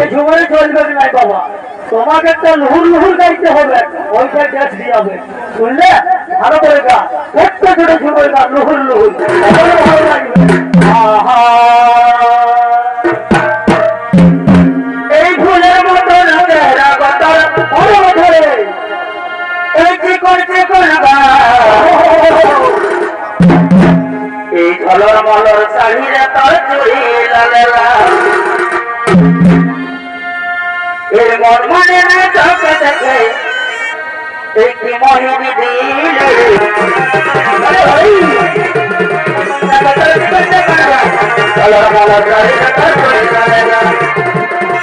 এই ঝুমুরে চলবে নাই বাবা, তোমাকে একটা লুহুর লুহুর গাইতে হবে, ওইটা গ্যাস দিয়ে হবে, শুনলে? ভালো করে গা, একটা ছোট ঝুমুর গা, লুহুর লুহুর, তাহলে ভালো লাগবে। আহা, এই ফুলের মতন চেহারা গতর বড় ধরে, এই কি করছে করবা, এই ঝলর মলর শাড়িরে তোর চুরি লালেলা, এর মন মানে না চোখে দেখে, এই কি মহিনী দিলে, ঝলর মলর শাড়িরে তোর চুরি লালেলা।